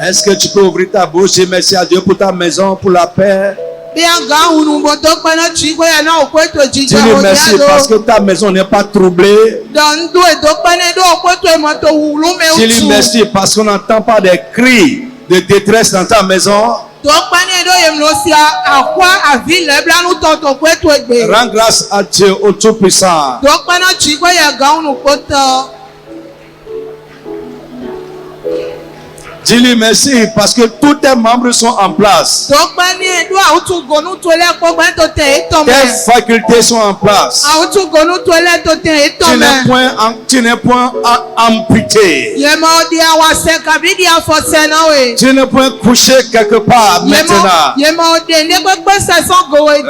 Est-ce que tu peux ouvrir ta bouche et merci à Dieu pour ta maison, pour la paix? Dis-lui merci parce que ta maison n'est pas troublée. Dis-lui merci parce qu'on n'entend pas des cris de détresse dans ta maison. Rends grâce à Dieu au Tout-Puissant. Dis-lui merci parce que tous tes membres sont en place. Tes facultés sont en place. Tu n'es point amputé. Tu n'es point couché quelque part maintenant.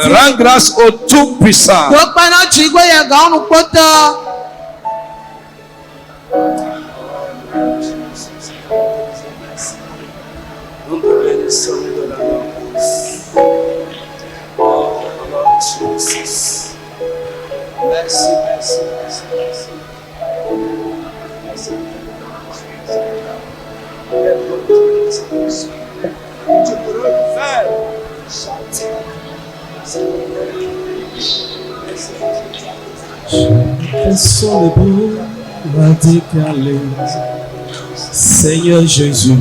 Rends grâce au Tout-Puissant. Oh, Jesus. Merci, merci, merci, merci. Tu peux refaire chanter. Laissons les beaux radicales, Seigneur Jésus.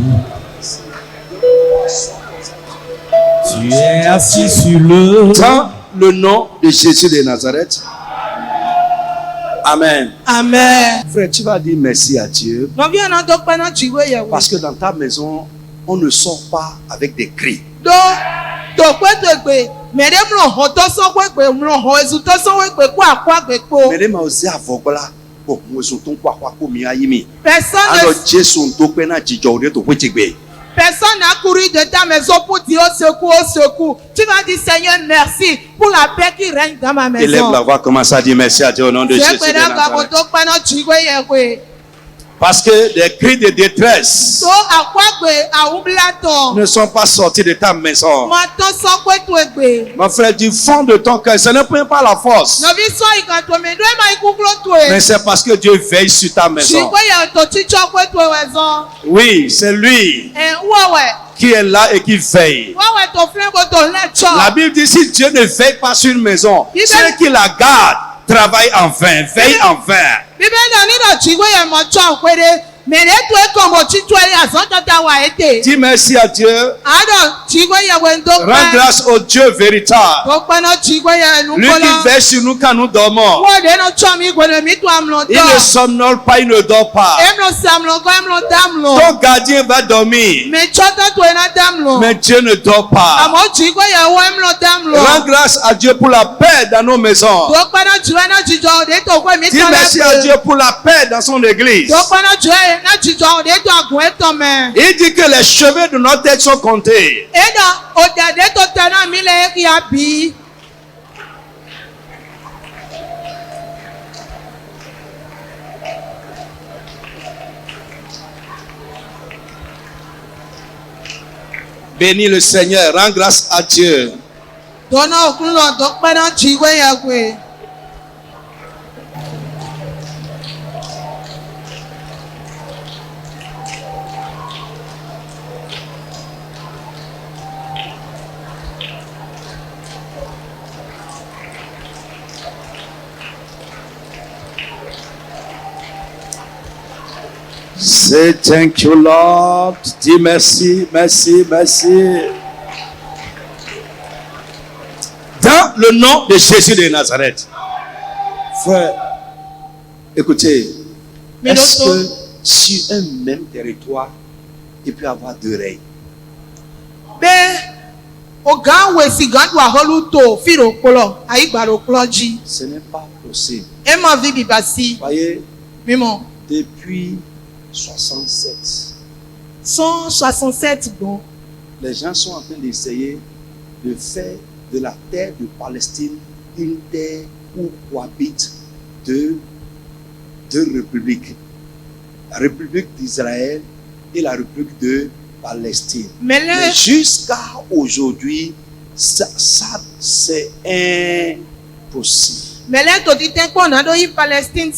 Tu es assis sur dans le nom de Jésus de Nazareth. Amen. Amen. Frère, tu vas dire merci à Dieu. Parce que dans ta maison, on ne sort pas avec des cris. Personne n'a couru de ta maison pour dire au secours, au secours. Tu vas dire Seigneur merci pour la paix qui règne dans ma maison. Élève la voix, commence à dire merci à Dieu au nom de Jésus de Nazareth. Parce que des cris de détresse ne sont pas sortis de ta maison. Mon frère, du fond de ton cœur, ce n'est pas la force. Mais c'est parce que Dieu veille sur ta maison. Oui, c'est lui qui est là et qui veille. La Bible dit si Dieu ne veille pas sur une maison, ceux qui la gardent travaillent en vain, veillent en vain. Dis merci à Dieu. Rends grâce au Dieu véritable. Lui qui veille sur nous quand nous dormons. Il ne somnole pas, il ne dort pas. Ton gardien va dormir. Mais Dieu ne dort pas. Rends grâce à Dieu pour la paix dans nos maisons. Dis merci à Dieu pour la paix dans son église. Il dit que les cheveux de notre tête sont comptés. Bénis le Seigneur, rends grâce à Dieu. Say thank you, Lord. Dis merci, merci, merci. Dans le nom de Jésus de Nazareth. Frère, écoutez, est-ce que sur un même territoire, il peut y avoir deux règnes? Ce n'est pas possible. Voyez, depuis 167, les gens sont en train d'essayer de faire de la terre de Palestine une terre où cohabitent deux républiques. La République d'Israël et la République de Palestine. Mais jusqu'à aujourd'hui, ça c'est impossible. Mais Palestine,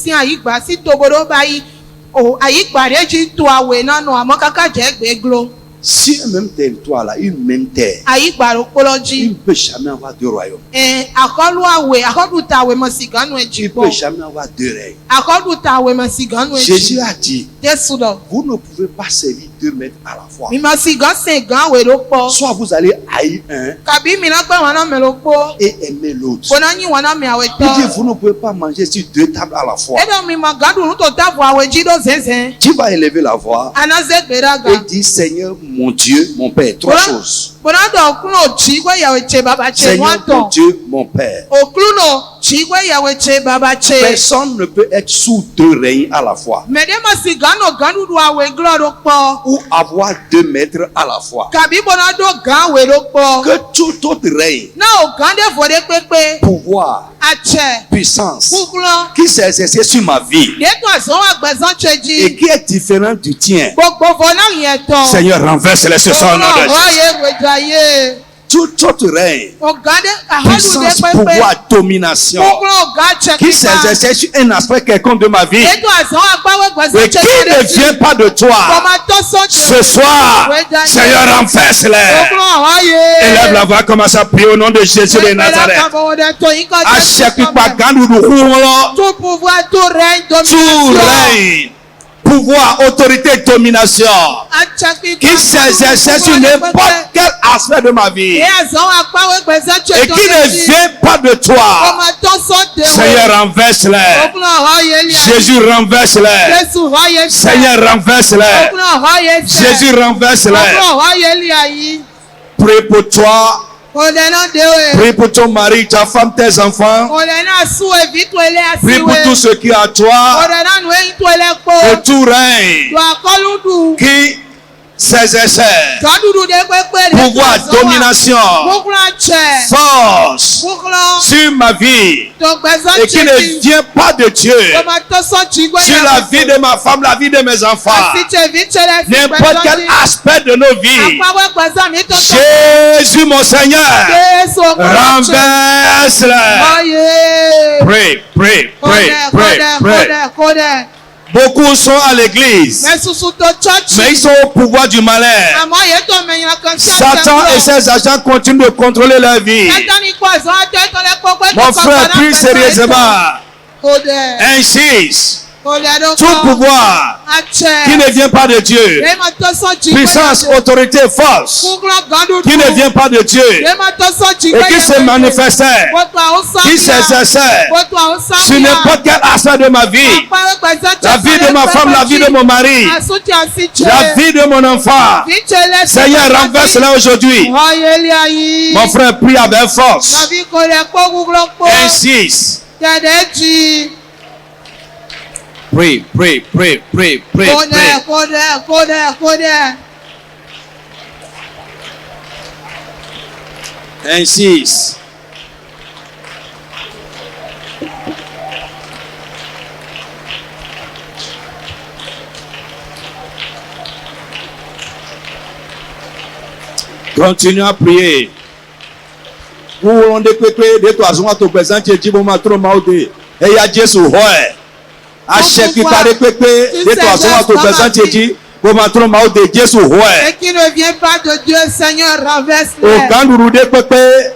Si un même territoire là, une même terre, il ne peut jamais avoir deux royaumes. Il ne peut jamais avoir deux règnes. Jésus a dit, vous ne pouvez pas servir deux maîtres à la fois. Soit vous allez haïr un et aimer l'autre. Il dit, vous ne pouvez pas manger sur deux tables à la fois. Tu vas élever la voix et dire, Seigneur, mon Dieu, mon Père. Trois choses. Seigneur, mon Dieu, mon Père. Personne ne peut être sous deux règnes à la fois. Ou avoir deux maîtres à la fois. Que tout autre règne, pouvoir, puissance, qui s'est exercé sur ma vie et qui est différent du tien, Seigneur, renverse-les ce soir au nom de Jésus. Tout autre règne, puissance, pouvoir, domination, qui s'exerce sur un aspect quelconque de ma vie et qui ne vient pas de toi, ce soir, Seigneur, renverse-les. Élève la voix, commence à prier au nom de Jésus de Nazareth. Tout pouvoir, tout règne, pouvoir, autorité, domination, qui s'exerce sur n'importe quel aspect de ma vie et qui ne vient pas de toi, Seigneur, renverse-les. Jésus, renverse-les. Seigneur, renverse-les. Jésus, renverse-les. Prie pour toi. Prie pour ton mari, ta femme, tes enfants. Prie pour tout ce qui est à toi. Et tout règne qui s'exerce. Pouvoir, domination, force sur ma vie et qui ne vient pas de Dieu. Sur la vie de ma femme, la vie de mes enfants. N'importe quel aspect de nos vies. Jésus, mon Seigneur, renverse-les. Pray, pray, pray, pray, pray. Beaucoup sont à l'église, mais ils sont au pouvoir du malin. Satan et ses agents continuent de contrôler leur vie. Mon frère, prie sérieusement. Insiste. Tout pouvoir qui ne vient pas de Dieu, puissance, autorité, force qui ne vient pas de Dieu et qui se manifestait, qui s'exerçait sur n'importe quel aspect de ma vie, la vie de ma femme, la vie de mon mari, la vie de mon enfant. Seigneur, renverse-la aujourd'hui. Mon frère, prie avec force. Insiste. Pray, pray, pray, pray, pray, pray. Insiste. Continue à prier. Vous on de toi à ton présent, tu dis bon trop mal et il y a Dieu sur ouais. À chaque fois, de toi à ton présent, tu dis bon mal de Dieu sur ouais. Et qui ne vient pas de Dieu, Seigneur, renverse-les. Au candourou de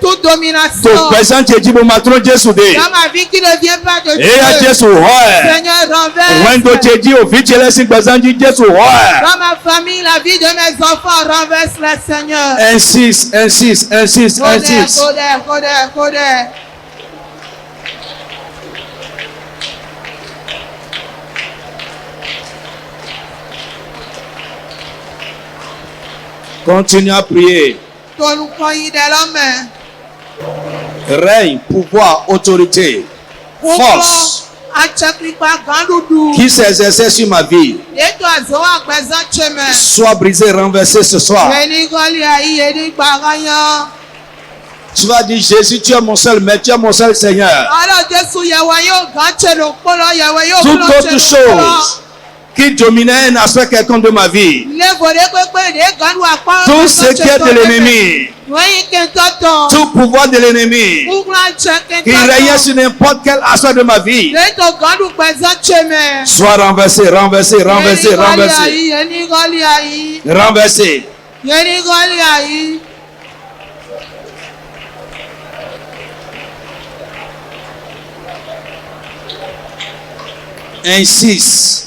toute domination. Ton présent, tu dis bon Dieu sur des. Dans ma vie qui ne vient pas de Dieu. Et à Dieu sur ouais. Seigneur, renverse. When tu dis au vite, tu laisses présent, Dieu sur ouais. Dans ma famille, la vie de mes enfants, renverse-les, Seigneur. Insiste. Continue à prier. Règne, pouvoir, autorité, force qui s'exerçait sur ma vie soit brisé, renversé ce soir. Tu vas dire Jésus, tu es mon seul maître, tu es mon seul Seigneur. Toute autre chose qui dominait un aspect quelconque de ma vie, tout ce qui est de l'ennemi, tout pouvoir de l'ennemi qui régnait sur n'importe quel aspect de ma vie, soit renversé. Insiste.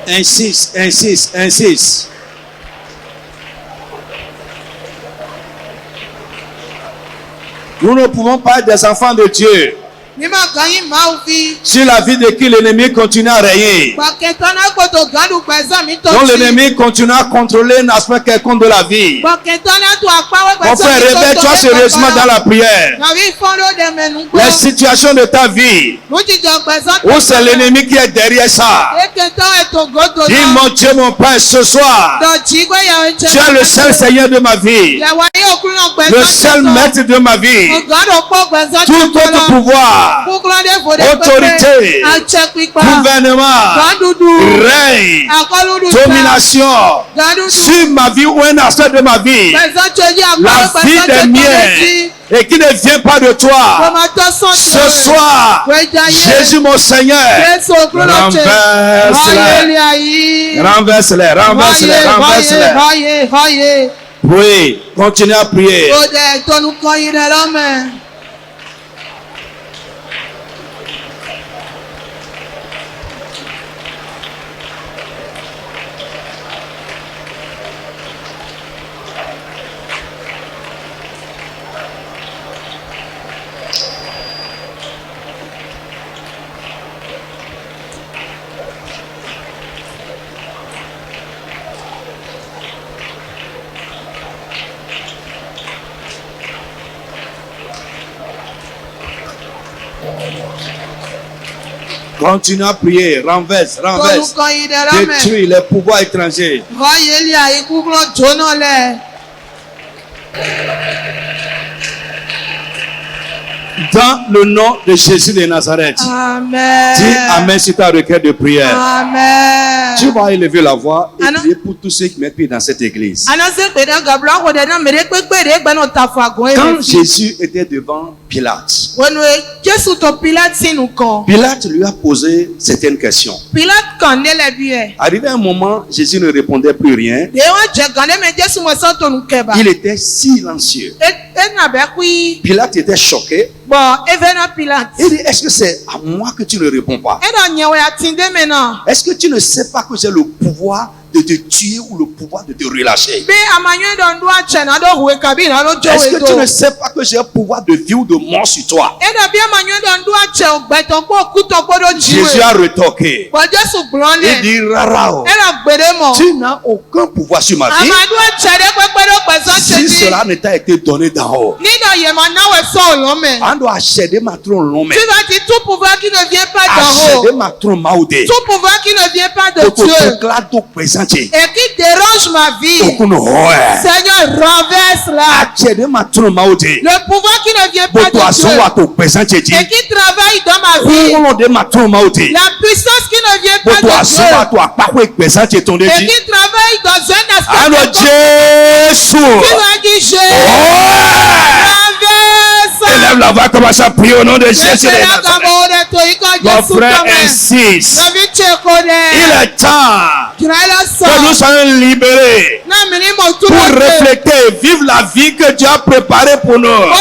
Insiste, insiste, insiste. Nous ne pouvons pas être des enfants de Dieu si la vie de qui l'ennemi continue à régner. Donc l'ennemi continue à contrôler un aspect quelconque de la vie. Mon frère, réveille-toi sérieusement dans la prière. Les situations de ta vie, où c'est l'ennemi qui est derrière ça. Dis mon Dieu, mon Père, ce soir, tu es le seul Seigneur de ma vie, le seul maître de ma vie. Tout autre pouvoir, autorité, gouvernement, règne, domination sur ma vie ou un aspect de ma vie, la vie des miens, et qui ne vient pas de toi, ce soir, Jésus mon Seigneur, renverse-les, renverse-les, renverse-les, renverse-les. Oui, continue à prier. Continue à prier, renverse, renverse, détruis les pouvoirs étrangers. Dans le nom de Jésus de Nazareth. Amen. Dis Amen sur ta requête de prière. Amen. Tu vas élever la voix et prier pour tous ceux qui mettent pied dans cette église. Quand Jésus était devant Pilate, Pilate lui a posé certaines questions. Arrivé un moment, Jésus ne répondait plus rien. Il était silencieux. Pilate était choqué. Il dit, est-ce que c'est à moi que tu ne réponds pas? Est-ce que tu ne sais pas que j'ai le pouvoir de te tuer ou le pouvoir de te relâcher? Est-ce que tu ne sais pas que j'ai le pouvoir de vie ou de mort sur toi? Jésus a retoqué. Il dit, Rarao, tu n'as aucun pouvoir sur ma vie si cela ne t'a été donné d'en haut. On doit acheter ma trône l'homme. Tout pouvoir qui ne vient pas d'en haut. Acheter ma trône maudé. Tout pouvoir qui ne vient pas de Dieu. Et qui dérange ma vie. Seigneur, renverse-la. Le pouvoir qui ne vient pas de Dieu. Et qui travaille dans ma vie. La puissance qui ne vient pas de Dieu. Et qui travaille dans un aspect de Jésus. Élève la voix, commence à prier au nom de Jésus. Mon frère insiste. Il est temps que nous soyons libérés pour refléter, vivre la vie que Dieu a préparée pour nous.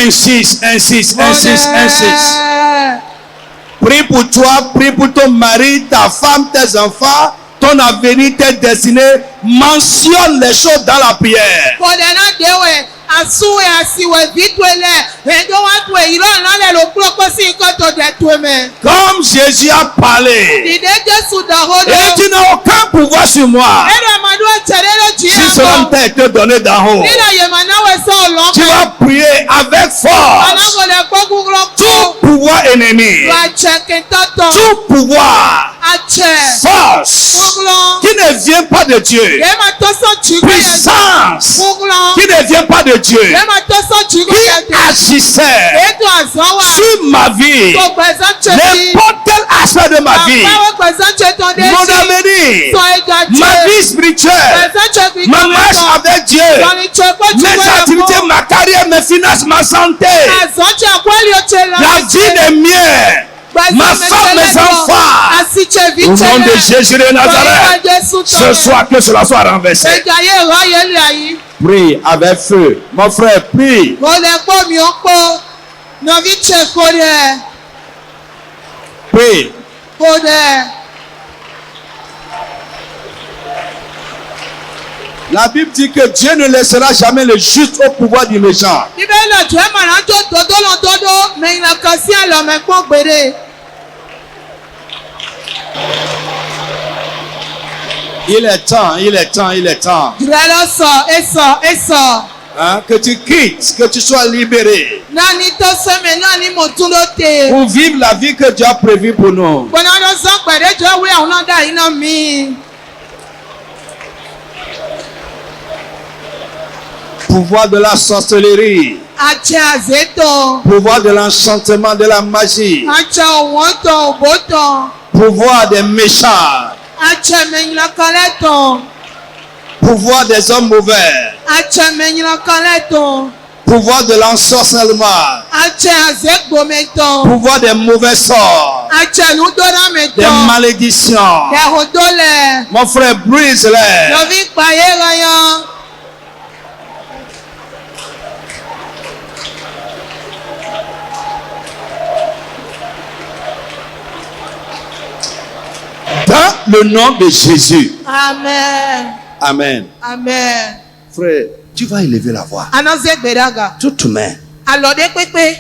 Insiste, insiste, insiste, insiste. Prie pour toi, prie pour ton mari, ta femme, tes enfants, ton avenir, tes destinées. Mentionne les choses dans la prière. Comme Jésus a parlé, et tu n'as aucun pouvoir sur moi. Si cela ne t'a été donné d'en haut, tu vas prier avec force. Tout pouvoir ennemi, tout pouvoir, force qui ne vient pas de Dieu, puissance qui ne vient pas de Dieu, qui agissait sur ma vie, n'importe quel aspect de ma vie, mon avenir, ma finance, ma santé, la vie des miens, ma femme, mes enfants. Au nom de Jésus de Nazareth, ce soir que cela soit renversé. Prie avec feu. Mon frère, prie. Prie. La Bible dit que Dieu ne laissera jamais le juste au pouvoir du méchant. Il est temps, il est temps, il est temps. Hein, que tu quittes, que tu sois libéré. Pour vivre la vie que Dieu a prévue pour nous. Pouvoir de la sorcellerie. Pouvoir de l'enchantement, de la magie. Pouvoir des méchants. Pouvoir des hommes mauvais. Pouvoir de l'ensorcellement. Pouvoir des mauvais sorts. Des malédictions. Mon frère, brise-les. Dans le nom de Jésus. Amen. Amen. Amen. Frère, tu vas élever la voix. Toute main.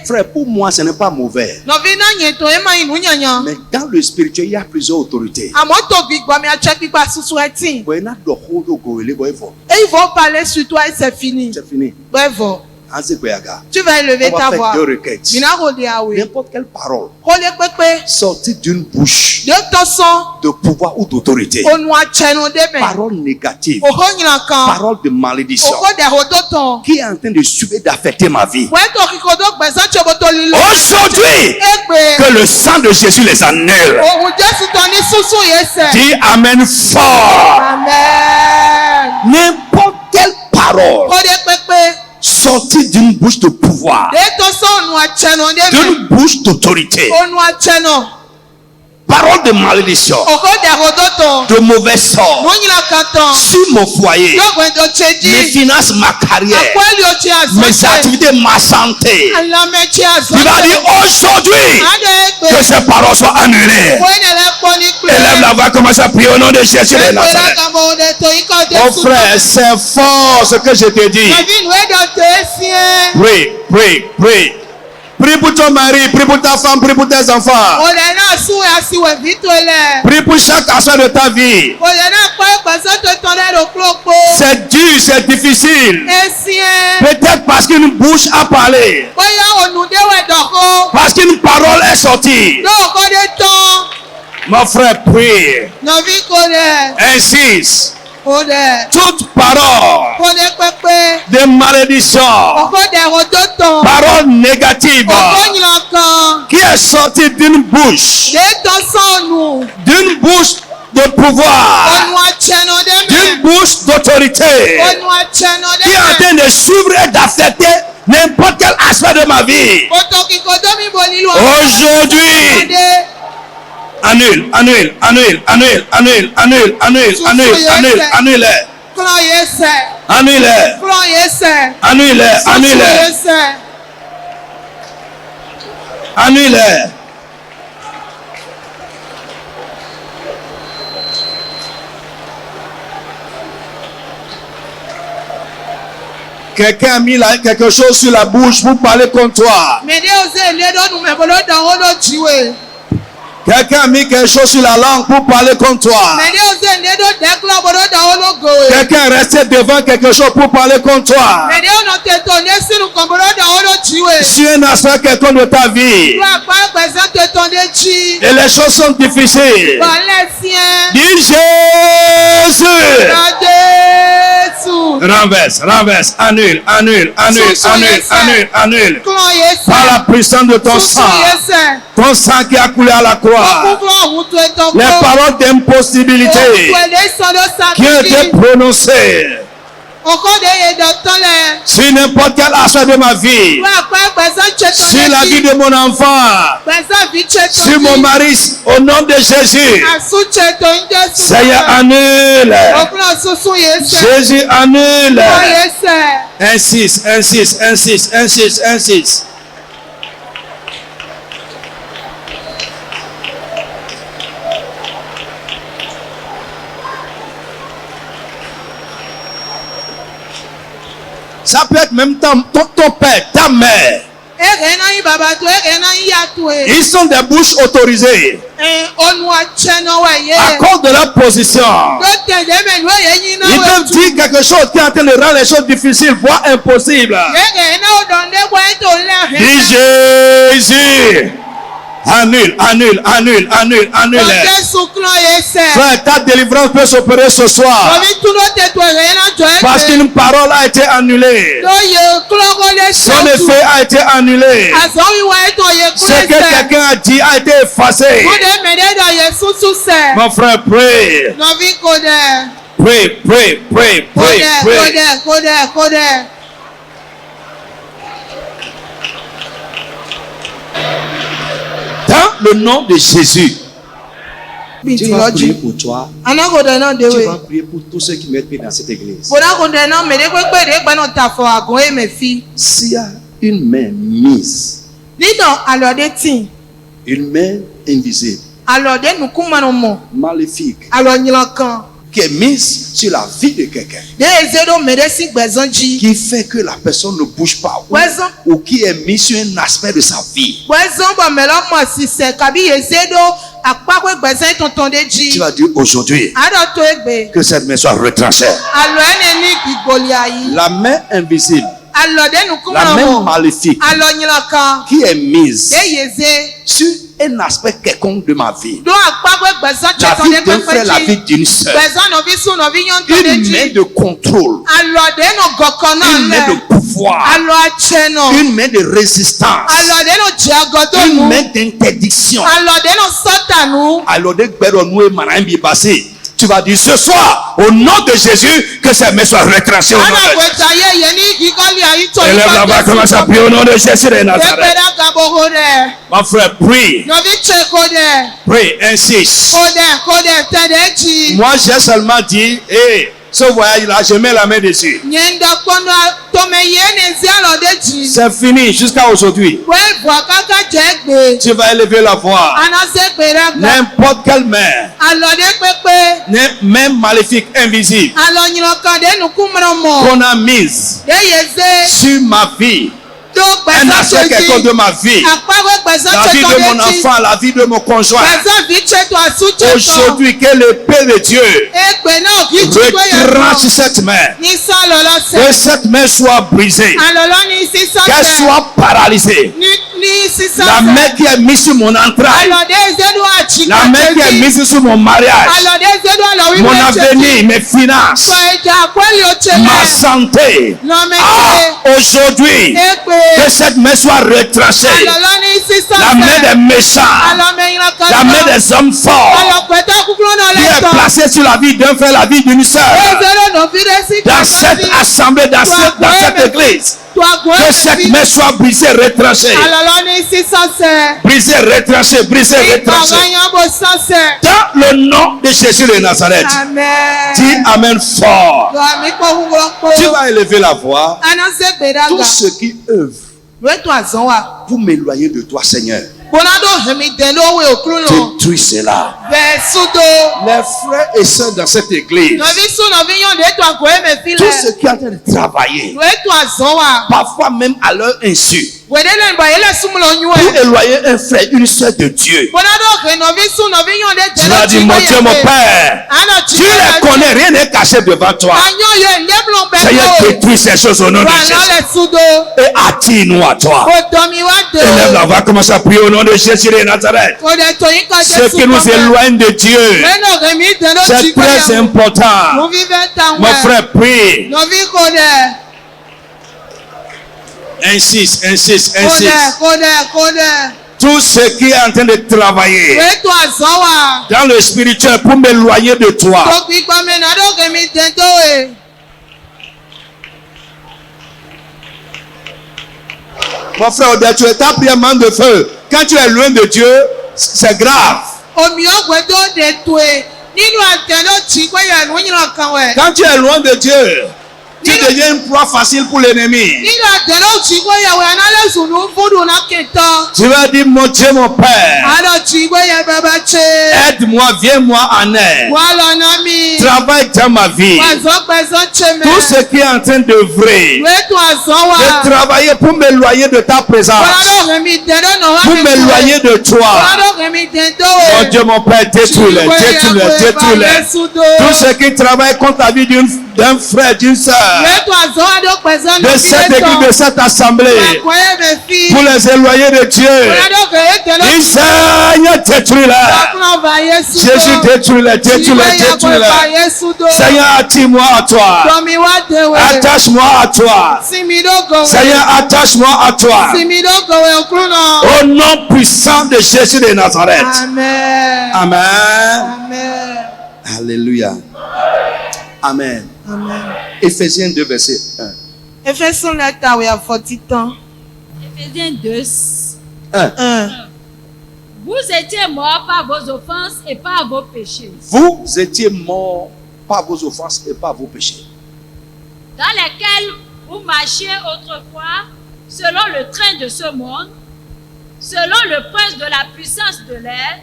Frère, pour moi, ce n'est pas mauvais. Mais dans le spirituel, il y a plusieurs autorités. Et ils vont parler sur toi et c'est fini. C'est fini. Tu vas élever ta voix. Deux requêtes. N'importe quelle parole sortie d'une bouche de pouvoir ou d'autorité. Parole négative. Parole de malédiction. Qui est en train de suivre d'affecter ma vie. Aujourd'hui, que le sang de Jésus les annule. Dis Amen fort. Amen. N'importe quelle parole sortie d'une bouche de pouvoir, d'une bouche d'autorité, parole de malédiction, de mauvais sort sur mon foyer, mes finances, ma carrière, mes activités, ma santé. Tu vas dire aujourd'hui que ces paroles soient annulées. Élève la voix, commence à prier au nom de Jésus de Nazareth. Mon frère, c'est fort ce que je te dis. Prie, prie, prie. Prie pour ton mari, prie pour ta femme, prie pour tes enfants. Prie pour chaque aspect de ta vie. C'est dur, c'est difficile. Peut-être parce qu'une bouche a parlé. Parce qu'une parole est sortie. Mon frère, prie. Insiste. Toute parole de malédiction, parole négative qui est sortie d'une bouche de pouvoir, d'une bouche d'autorité, qui est en train de suivre et d'affecter n'importe quel aspect de ma vie. Aujourd'hui, annule, annule, annule, annule, annule, annule, annule, annule, annule, annule. Annule. Annule. Annule. Annule. Quelqu'un a mis quelque chose sur la bouche pour parler contre toi. Quelqu'un a mis quelque chose sur la langue pour parler contre toi. Quelqu'un est resté devant quelque chose pour parler contre toi. Sur un aspect quelconque de ta vie. Et les choses sont difficiles. Dis Jésus. Renverse, renverse, annule, annule, annule, annule, annule, annule. Par la puissance de ton sang. Ton sang qui a coulé à la croix. Les paroles d'impossibilité qui ont été prononcées Sur n'importe quel aspect de ma vie. Sur la vie de mon enfant. Sur mon mari, au nom de Jésus. Seigneur, annule. Jésus, annule. Insiste, insiste, insiste, insiste, insiste. Ça peut être même ton père, ta mère. Ils sont des bouches autorisées. À cause de leur position. Ils peuvent dire quelque chose qui est en train de rendre les choses difficiles, voire impossibles. Dis Jésus. Annule, annule, annule, annule, annule. Frère, ta délivrance peut s'opérer ce soir. Parce qu'une parole a été annulée. Son effet a été annulé. Ce que quelqu'un a dit a été effacé. Mon frère, prie. Prie, prie, prie, prie, prie. Dans le nom de Jésus. Tu vas prier pour toi. Tu vas prier pour tous ceux qui mettent pied dans cette église. S'il y a une main mise, une main invisible, maléfique, qui est mise sur la vie de quelqu'un, qui fait que la personne ne bouge pas, ou qui est mise sur un aspect de sa vie, tu vas dire aujourd'hui que cette main soit retranchée. La main invisible, la main maléfique qui est mise sur un aspect quelconque de ma vie, la vie d'un frère, la vie d'une soeur, une main de contrôle, une main de pouvoir, une main de résistance, une main d'interdiction. Tu vas dire ce soir, au nom de Jésus, que ces mains soient retranchées au nom de Jésus. Élève la main, commence à prier au nom de Jésus de Nazareth. Mon frère, prie. Prie, insiste. Moi, j'ai seulement dit, ce voyage-là, je mets la main dessus. C'est fini jusqu'à aujourd'hui. Tu vas élever la voix. N'importe quelle main, même maléfique, invisible, qu'on a mise sur ma vie, un aspect quelconque de ma vie, la vie de mon enfant, la vie de mon conjoint. Aujourd'hui, que l'épée de Dieu retranche cette main, que cette main soit brisée, qu'elle soit paralysée. La main qui est mise sur mon entraille, la main qui est mise sur mon mariage, mon avenir, mes finances, ma santé. Aujourd'hui, que cette main soit retranchée. La main des méchants, la main des hommes forts, qui est placée sur la vie d'un frère, la vie d'une soeur, dans cette assemblée, dans cette église. Que cette main soit brisée, retranchée. Brisée, retranchée, brisée, retranchée. Dans le nom de Jésus de Nazareth. Dis Amen fort. Tu vas élever la voix. Tous ceux qui œuvrent pour m'éloigner de toi, Seigneur, détruis cela. Les frères et sœurs dans cette église, tous ceux qui ont en train de travailler, parfois même à leur insu, pour éloigner un frère, une sœur de Dieu. Tu vas dire, mon Dieu, mon Père, tu les connais, rien n'est caché devant toi. Seigneur, détruis ces choses au nom de Jésus et attire-nous à toi. Élève la voix, commence à prier au nom de Jésus de Nazareth. Ce qui nous éloigne de Dieu, c'est très important. Mon frère, prie. Insiste, insiste, insiste. Tout ce qui est en train de travailler dans le spirituel pour m'éloigner de toi, Mon frère, tu es ta prière manque de feu. Quand tu es loin de Dieu, c'est grave. Quand tu es loin de Dieu, tu deviens une proie facile pour l'ennemi. Tu vas dire, mon Dieu, mon Père, aide-moi, viens-moi en aide. Travaille dans ma vie. Tout ce qui est en train d'œuvrer, de travailler pour m'éloigner de ta présence, pour m'éloigner de toi. Mon Dieu, mon Père, détruis-les, détruis-les, détruis-les. Tout ce qui travaille contre la vie d'un frère, d'une soeur, de cette église, de cette assemblée, pour les éloigner de Dieu. Il Seigneur, détruis-les. Jésus, détruis-les, détruis-les, détruis-les. Seigneur, attire-moi à toi. Attache-moi à toi. Seigneur, attache-moi à toi. Au nom puissant de Jésus de Nazareth. Amen. Amen. Alléluia. Amen. Amen. Éphésiens 2, verset 1. Éphésiens 2. 1. Vous étiez morts par vos offenses et par vos péchés. Vous étiez morts par vos offenses et par vos péchés. Dans lesquels vous marchiez autrefois selon le train de ce monde, selon le prince de la puissance de l'air,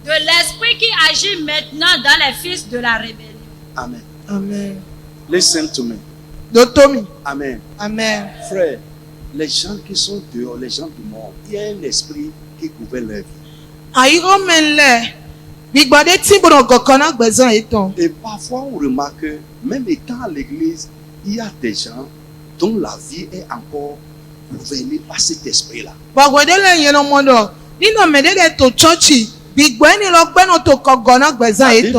de l'esprit qui agit maintenant dans les fils de la rébellion. Amen. Amen. Listen to me. Dotomi. Amen. Amen. Frère, les gens qui sont dehors, les gens du monde, il y a un esprit qui gouverne leur vie. Et parfois on remarque que même étant à l'église, il y a des gens dont la vie est encore gouvernée par cet esprit-là.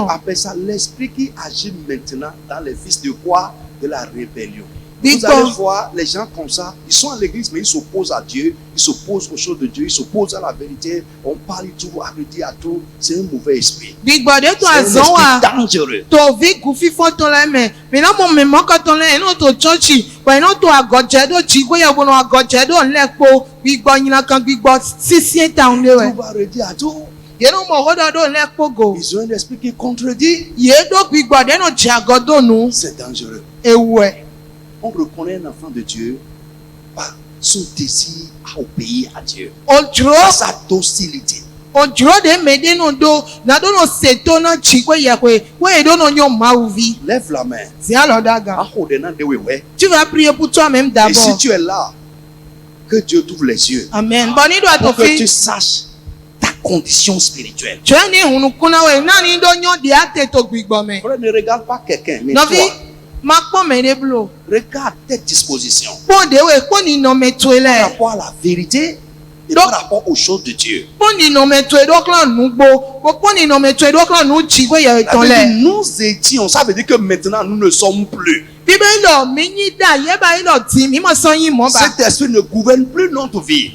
Après ça, l'esprit qui agit maintenant dans les fils de quoi? De la rébellion. Vous allez voir les gens comme ça, ils sont à l'église mais ils s'opposent à Dieu, ils s'opposent aux choses de Dieu, ils s'opposent à la vérité, on parle tout, on dit à tout, c'est un mauvais esprit. C'est un esprit dangereux. Tout va redire à tout. Ils ont un esprit qui contredit. C'est dangereux. On reconnaît un enfant de Dieu par son désir à obéir à Dieu, par sa docilité. Lève la main. Tu vas prier pour toi-même d'abord. Et si tu es là, que Dieu t'ouvre les yeux. Amen. Pour que tu saches ta condition spirituelle. Ne regarde pas quelqu'un, mais toi. Regarde tes dispositions. Par rapport à la vérité et par rapport aux choses de Dieu. Nous étions, ça veut dire que maintenant nous ne sommes plus. Cet esprit ne gouverne plus notre vie.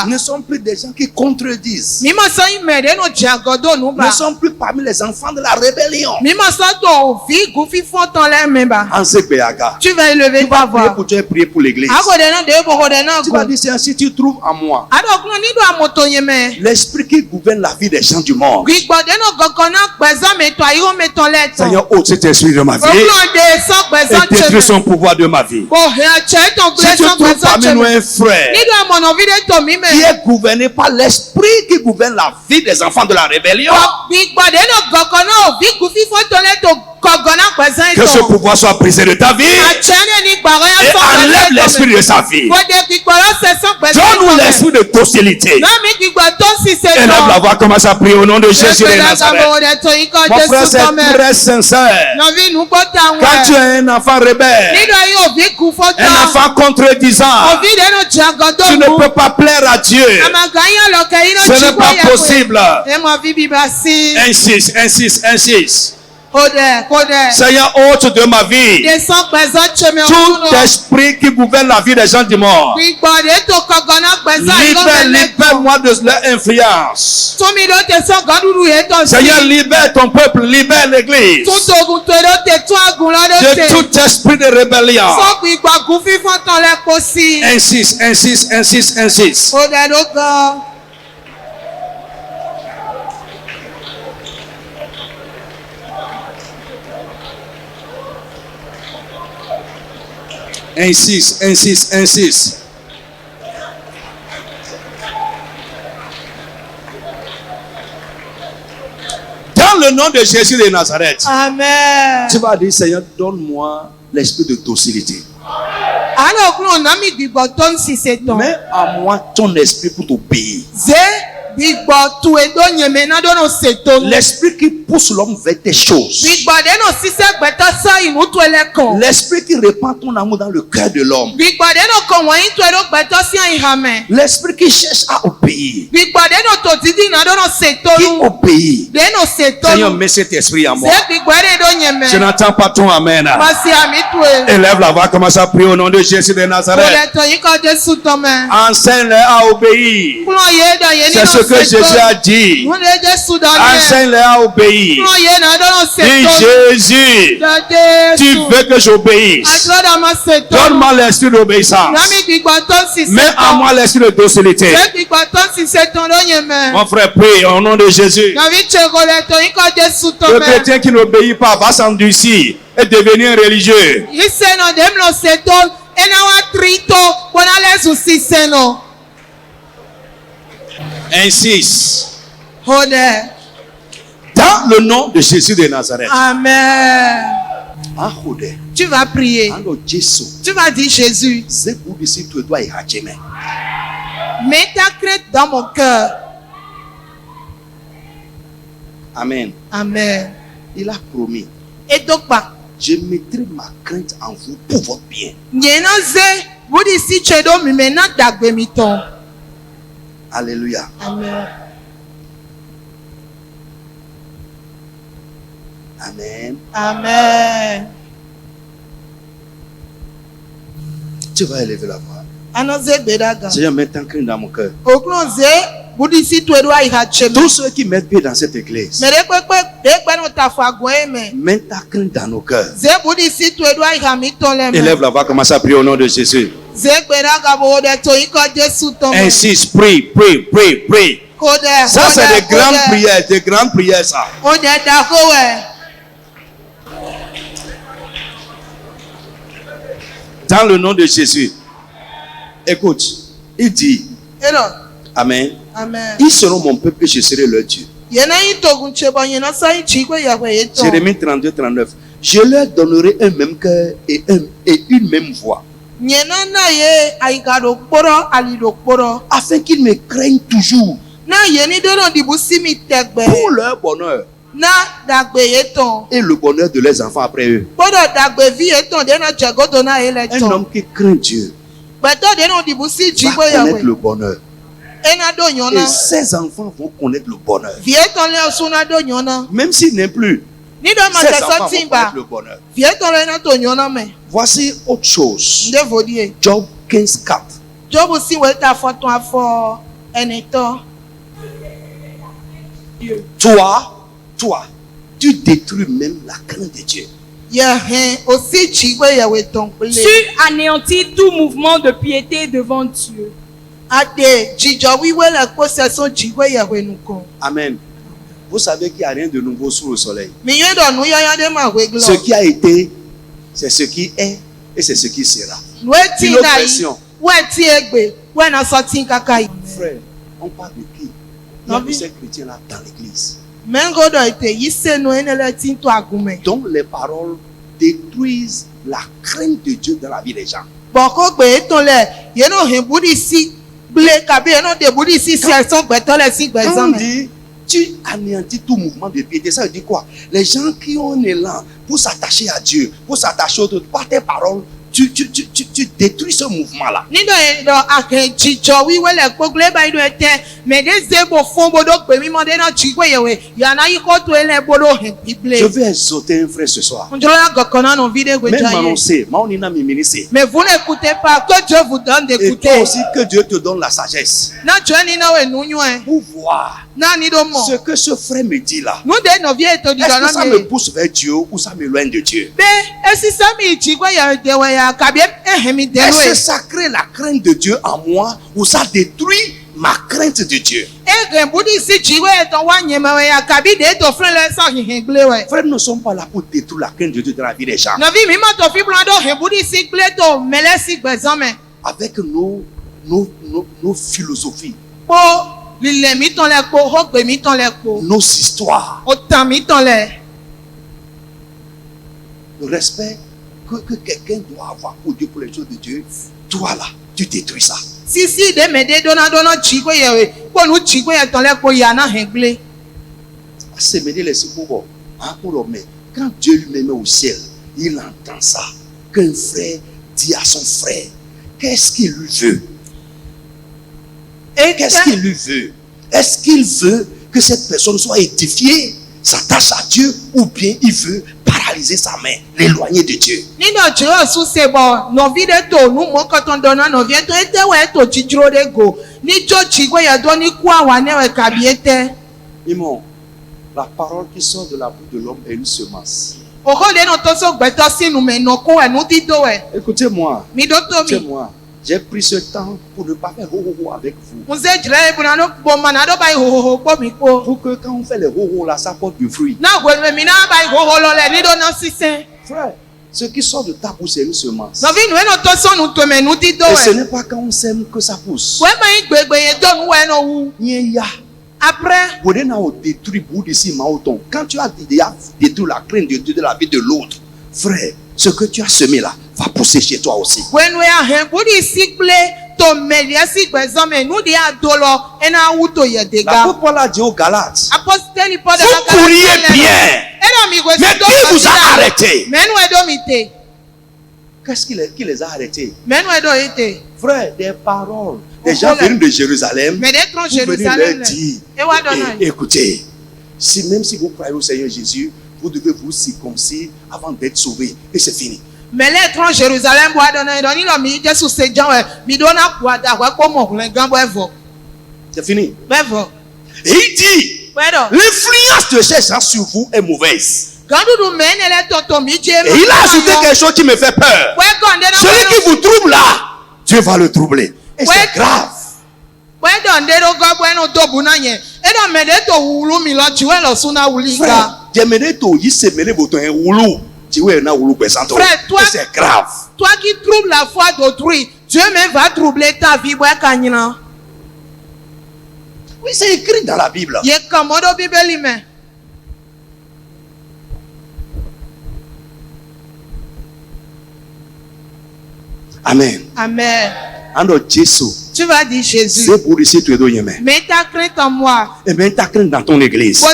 Nous ne sommes plus des gens qui contredisent. Nous ne sommes plus parmi les enfants de la rébellion. Tu vas élever ta voix. Tu vas prier pour l'église. Tu vas dire, Seigneur, si tu trouves en moi l'esprit qui gouverne la vie des gens du monde, Seigneur, ôte cet esprit de ma vie et détruis son pouvoir de ma vie. Si tu trouves parmi nous un frère qui est gouverné par l'esprit qui gouverne la vie des enfants de la rébellion, que ce pouvoir soit brisé de ta vie et enlève l'esprit de sa vie. Donne-nous l'esprit de docilité. Et lève la voix, commence à prier au nom de Jésus de Nazareth. Mon frère, c'est très sincère. Quand tu es un enfant rebelle, un enfant contredisant, tu ne peux pas plaire à Dieu. Ce n'est pas possible. Insiste, insiste, insiste. Seigneur, ôte de ma vie tout esprit qui gouverne la vie des gens du monde. Libère-moi de leur influence. Seigneur, libère ton peuple, libère l'église de tout esprit de rébellion. Insiste, insiste, insiste, insiste. Insiste, insiste, insiste. Dans le nom de Jésus de Nazareth. Amen. Tu vas dire, Seigneur, donne-moi l'esprit de docilité. Mets à moi ton esprit pour t'obéir. L'esprit qui pousse l'homme vers des choses. L'esprit qui répand ton amour dans le cœur de l'homme. L'esprit qui cherche à obéir. Qui obéit. Seigneur, mets cet esprit à moi. Je n'entends pas ton amen. Élève la voix, commence à prier au nom de Jésus de Nazareth. Enseigne-les à obéir. C'est ce que Jésus a dit. Enseigne-les à obéir. Dis Jésus, tu veux que j'obéisse. Donne-moi l'esprit d'obéissance. Mets en moi l'esprit de docilité. Mon frère, prie au nom de Jésus. Le chrétien qui n'obéit pas va s'endurcir et devenir religieux. Insiste. Dans le nom de Jésus de Nazareth. Amen. Tu vas prier. Tu vas dire Jésus. Mets ta crainte dans mon cœur. Amen. Amen. Il a promis. Et donc, je mettrai ma crainte en vous pour votre bien. Alléluia. Amen. Amen. Amen. Tu vas élever la voix. Seigneur, mets ta crainte dans mon cœur. Tous ceux qui mettent pied dans cette église, mets ta crainte dans nos cœurs. Élève la voix, commence à prier au nom de Jésus. Insiste, prie, prie, prie, prie. Ça, c'est des grandes prières, ça. Dans le nom de Jésus. Écoute, il dit, Amen. Amen. Ils seront mon peuple et je serai leur Dieu. Jérémie 32, 39. Je leur donnerai un même cœur et une même voix. Afin qu'ils me craignent toujours. Pour leur bonheur. Et le bonheur de leurs enfants après eux. Un homme qui craint Dieu va connaître le bonheur. Et ses enfants vont connaître le bonheur. Même s'il n'est plus, ses enfants vont connaître le bonheur. Voici autre chose. Job 15, 4. Toi, tu détruis même la crainte de Dieu. Tu anéantis tout mouvement de piété devant Dieu. Amen. Vous savez qu'il n'y a rien de nouveau sous le soleil. Ce qui a été, c'est ce qui est et c'est ce qui sera. Une autre version. Frère, on parle de qui? Il y a tous ces chrétiens-là dans l'église. Donc les paroles détruisent la crainte de Dieu dans la vie des gens. Quand on dit tu anéantis tout mouvement de piété, ça veut dire quoi? Les gens qui ont un élan pour s'attacher à Dieu, pour s'attacher aux autres, par tes paroles, tu détruis ce mouvement-là. Je vais exhorter un frère ce soir. Même m'annoncer, mais vous n'écoutez pas, que Dieu vous donne d'écouter. Et toi aussi, que Dieu te donne la sagesse pour voir ce que ce frère me dit là. Est-ce que ça me pousse vers Dieu ou ça m'éloigne de Dieu? Est-ce que ça crée la crainte de Dieu en moi ou ça détruit ma crainte de Dieu? Frère, nous ne sommes pas là pour détruire la crainte de Dieu dans la vie des gens. Avec nos philosophies, nos histoires, le respect que quelqu'un doit avoir pour Dieu, pour les choses de Dieu, toi là, tu détruis ça. Asséminer les secours, quand Dieu lui met au ciel, il entend ça. Qu'un frère dit à son frère, qu'est-ce qu'il lui veut? Et qu'est-ce qu'il lui veut? Est-ce qu'il veut que cette personne soit édifiée, s'attache à Dieu, ou bien il veut paralyser sa main, l'éloigner de Dieu? La parole qui sort de la bouche de l'homme est une semence. Écoutez-moi. Écoutez-moi. J'ai pris ce temps pour ne pas faire ho-ho-ho avec vous. Pour que quand on fait les ho-ho là, ça porte du fruit. Frère, ce qui sort de ta bouche, c'est une semence. Et ce n'est pas quand on sème que ça pousse. Après, quand tu as détruit la crainte de Dieu de la vie de l'autre, frère, ce que tu as semé là va pousser chez toi aussi. L'apôtre Paul a dit aux Galates, vous couriez bien, mais qui vous a arrêté? Qu'est-ce qui les a arrêtés? Frère, des paroles. Des gens venus de Jérusalem, vous venez leur dire, écoutez, même si vous croyez au Seigneur Jésus, vous devez vous circoncire avant d'être sauvé. Et c'est fini. C'est fini. Et il dit, l'influence de ces gens sur vous est mauvaise. Et il a ajouté quelque chose qui me fait peur. Celui qui vous trouble là, Dieu va le troubler. Et c'est grave. Frère, c'est grave. Toi qui troubles la foi d'autrui, Dieu même va troubler ta vie. Oui, c'est écrit dans la Bible. Amen. Amen. Tu vas dire Jésus. Mets ta crainte en moi. Et mets ta crainte dans ton église.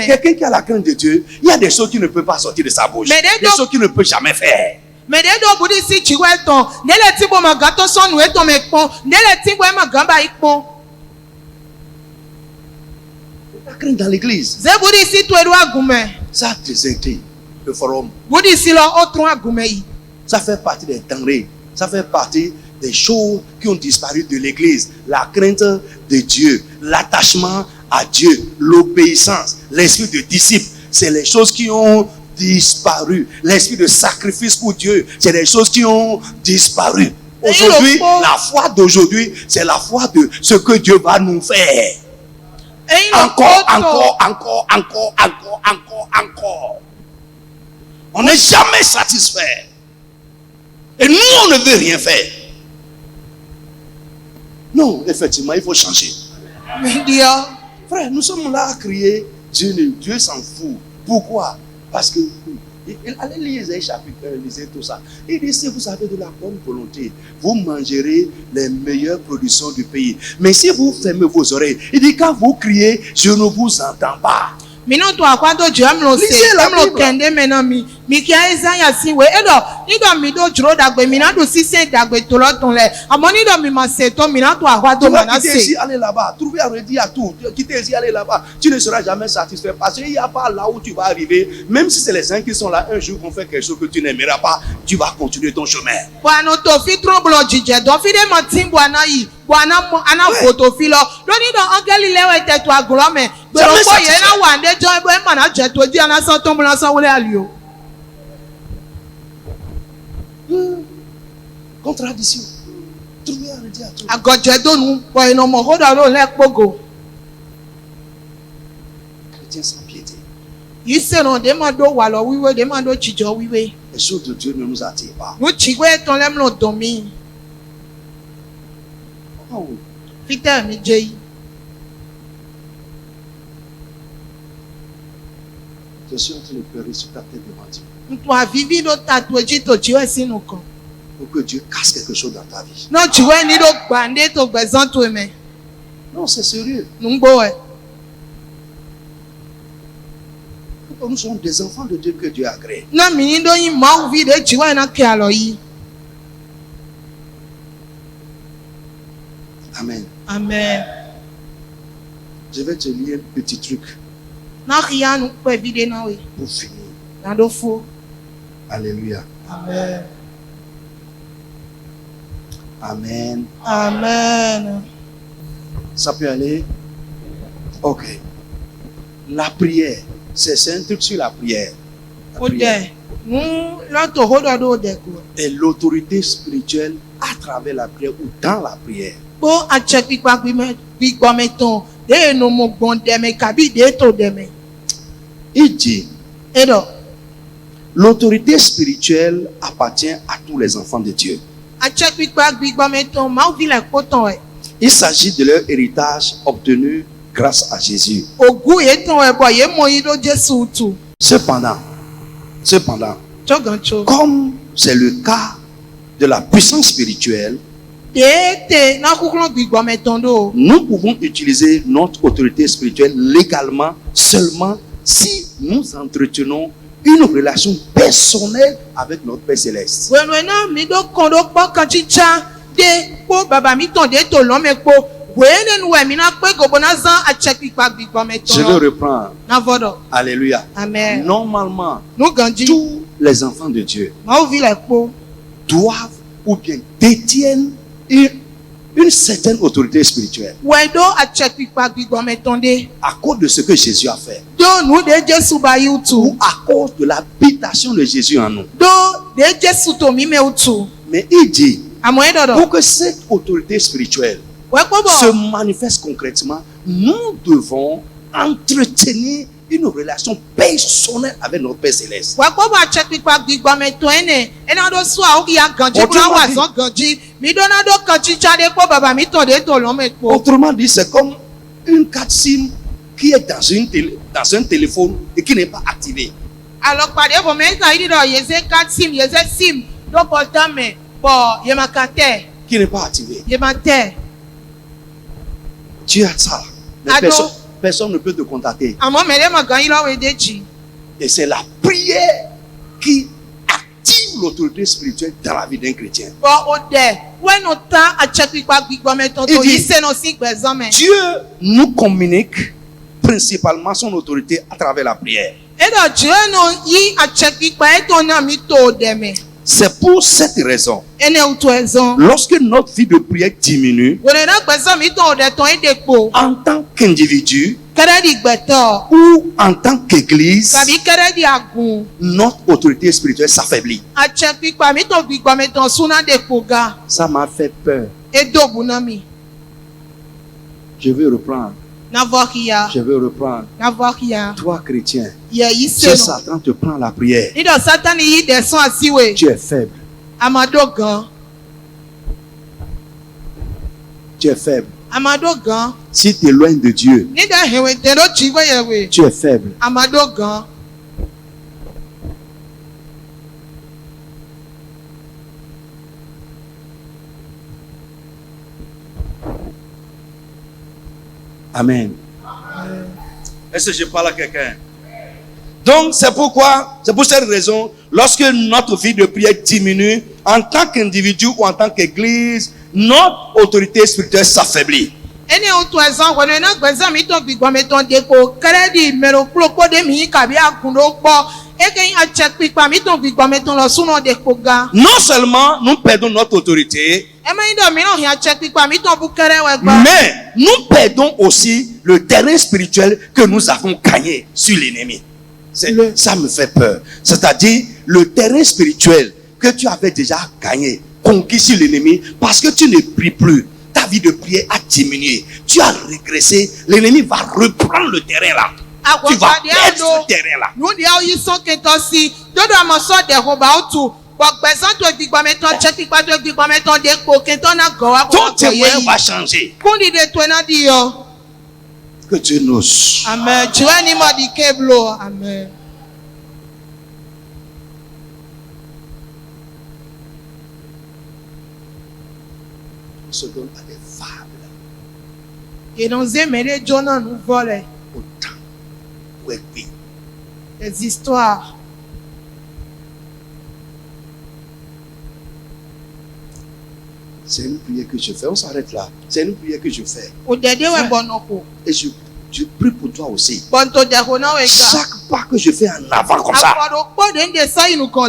Quelqu'un qui a la crainte de Dieu, il y a des choses qui ne peut pas sortir de sa bouche. Des choses qu'il ne peut jamais faire. La crainte dans l'église. Ça a déserté le forum. Ça fait partie des denrées. Ça fait partie des choses qui ont disparu de l'église. La crainte de Dieu, l'attachement à Dieu, l'obéissance, l'esprit de disciple. C'est les choses qui ont disparu. L'esprit de sacrifice pour Dieu, c'est des choses qui ont disparu. Aujourd'hui, la foi d'aujourd'hui, c'est la foi de ce que Dieu va nous faire. Encore. On n'est jamais satisfait. Et nous, on ne veut rien faire. Non, effectivement, il faut changer. Frère, nous sommes là à crier, Dieu s'en fout. Pourquoi? Parce que, allez lire les chapitres, lisez tout ça. Il dit, si vous avez de la bonne volonté, vous mangerez les meilleures productions du pays. Mais si vous fermez vos oreilles, il dit, quand vous criez, je ne vous entends pas. Minuto a quando giamlo se amlo kende menami mi kia Isaiah siwe nido mi do juro dagbe minado sisen dagbe to lotun le amo nido mi ma se to minato a quando mana se. Quitter ici aller là-bas, trouver à redire à tout, quitter ici aller là-bas, tu ne seras jamais satisfait parce qu'il n'y a pas là où tu vas arriver, même si c'est les uns qui sont là un jour vont faire quelque chose que tu n'aimeras pas, tu vas continuer ton chemin. Bueno to fi troblo jije do fi de matimbo anayi Bwana ana photo filo loni do angeli lewe te to agrome gbero ko ye na wa nde jo ebo ma na je to di ana so to mo so wole alio. Contradiction. Trouver à redire à tout. Agoje donu bo ino mo hodo lo le pogo. Chrétien sans piété. Yise no de ma do wa lo wiwe de ma do chijo wiwe. Les choses de Dieu ne nous attirent pas. Mu chigwe ton lem lo domi. Oh. Peter mi jei. Je suis en train de pleurer sur ta tête devant Dieu. Ntwa vivi do tatueji to jiwe sinu kan. Pour que Dieu casse quelque chose dans ta vie. No jiwe ni do gbande to gbezan to me. Non, c'est sérieux. Nungbo e. Nous sommes des enfants de Dieu que Dieu a créés. Na mi ni do yin ma vi de jiwe na ke alo yi. Amen. Amen. Je vais te lire un petit truc Na rien nous peut vider na we. pour finir. Na do fo. Alléluia. Amen. Amen. Amen. Ça peut aller? Ok. La prière. C'est un truc sur la prière. La prière. Et l'autorité spirituelle à travers la prière ou dans la prière. Il dit, l'autorité spirituelle appartient à tous les enfants de Dieu. Il s'agit de leur héritage obtenu grâce à Jésus. Cependant, comme c'est le cas de la puissance spirituelle, nous pouvons utiliser notre autorité spirituelle légalement seulement si nous entretenons une relation personnelle avec notre Père Céleste. Je vais reprendre. Alléluia. Amen. Normalement, tous les enfants de Dieu doivent ou bien détiennent une certaine autorité spirituelle à cause de ce que Jésus a fait ou à cause de l'habitation de Jésus en nous. Mais il dit, pour que cette autorité spirituelle se manifeste concrètement, nous devons entretenir une relation personnelle avec notre Père Céleste. Autrement dit, c'est comme une carte SIM qui est dans un téléphone et qui n'est pas activée. Qui n'est pas activée. Tu as ça. Mais personne ne peut te contacter. Et c'est la prière qui active l'autorité spirituelle dans la vie d'un chrétien. Dieu nous communique principalement son autorité à travers la prière. C'est pour cette raison, lorsque notre vie de prière diminue, en tant qu'individu ou en tant qu'église, notre autorité spirituelle s'affaiblit. Ça m'a fait peur. Je vais reprendre. Je vais reprendre. Toi, chrétien, si Satan te prend la prière, tu es faible. Tu es faible. Si tu es loin de Dieu, tu es faible. Amen. Est-ce que je parle à quelqu'un? Donc, c'est pour cette raison, lorsque notre vie de prière diminue, en tant qu'individu ou en tant qu'église, notre autorité spirituelle s'affaiblit. Non seulement nous perdons notre autorité, mais nous perdons aussi le terrain spirituel que nous avons gagné sur l'ennemi. Ça me fait peur. C'est-à-dire le terrain spirituel que tu avais déjà gagné, conquis sur l'ennemi, parce que tu ne pries plus. Ta vie de prière a diminué. Tu as régressé. L'ennemi va reprendre le terrain là. Tu vas perdre ce terrain là. Ton témoin va changer. Que Dieu nous. Amen. Amen. On se donne à des fables. Et nous aimons nous voler. Autant. Des histoires. C'est une prière que je fais. On s'arrête là. C'est une prière que je fais. Et je prie pour toi aussi. Chaque pas que je fais en avant comme ça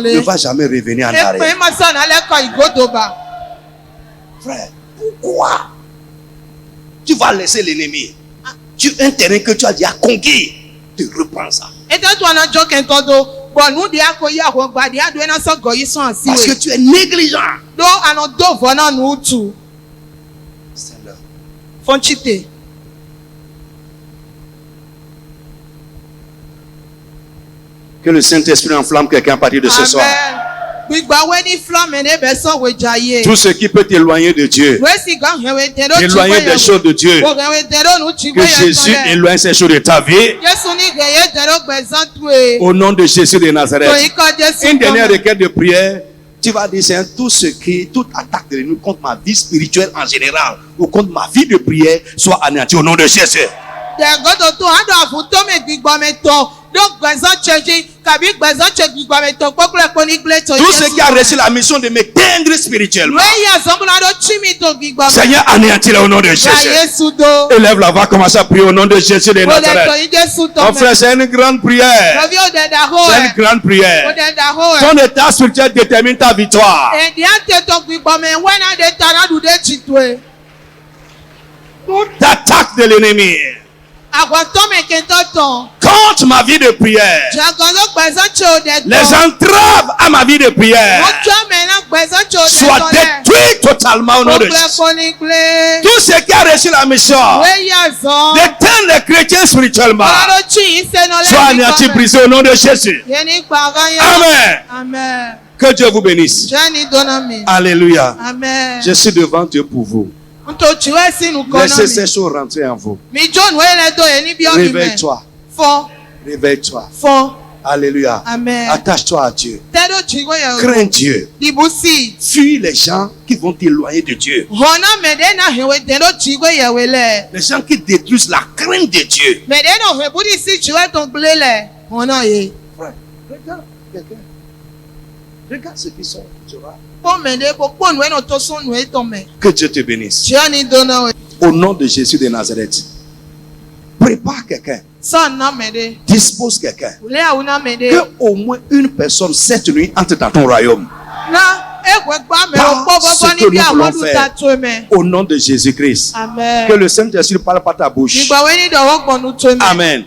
ne va jamais revenir en arrière. Frère, pourquoi tu vas laisser l'ennemi? Un terrain que tu as déjà conquis, tu reprends ça. Parce que tu es négligent. C'est là. Que le Saint-Esprit enflamme quelqu'un à partir de ce soir. Tout ce qui peut t'éloigner de Dieu, éloigner des choses de Dieu, que Jésus éloigne ces choses de ta vie. Au nom de Jésus de Nazareth. Une dernière requête de prière. Tu vas dire, Seigneur, toute attaque de l'ennemi contre ma vie spirituelle en général ou contre ma vie de prière soit anéantie au nom de Jésus. Tout ce qui a reçu la mission de m'éteindre spirituellement, Seigneur, anéantis-le au nom de Jésus. Élève la voix, commence à prier au nom de Jésus de Nazareth. Mon frère, c'est une grande prière. C'est une grande prière. Ton état spirituel détermine ta victoire. Toute attaque de l'ennemi contre ma vie de prière, les entraves à ma vie de prière soient détruites totalement au nom de Jésus. Tout ce qui a reçu la mission d'éteindre les chrétiens spirituellement soit anéanti, brisé au nom de Jésus. Amen. Que Dieu vous bénisse. Alléluia. Je suis devant Dieu pour vous. Laissez ces choses rentrer en vous. Réveille-toi. Réveille-toi. Alléluia. Attache-toi à Dieu. Crains Dieu. Fuis les gens qui vont t'éloigner de Dieu. Les gens qui détruisent la crainte de Dieu. Regarde ce qui sont. Tu vois. Que Dieu te bénisse. Au nom de Jésus de Nazareth. Prépare quelqu'un. Dispose quelqu'un. Que au moins une personne cette nuit entre dans ton royaume. Ce que nous voulons faire au nom de Jésus-Christ. Que le Saint-Esprit parle par ta bouche. Amen.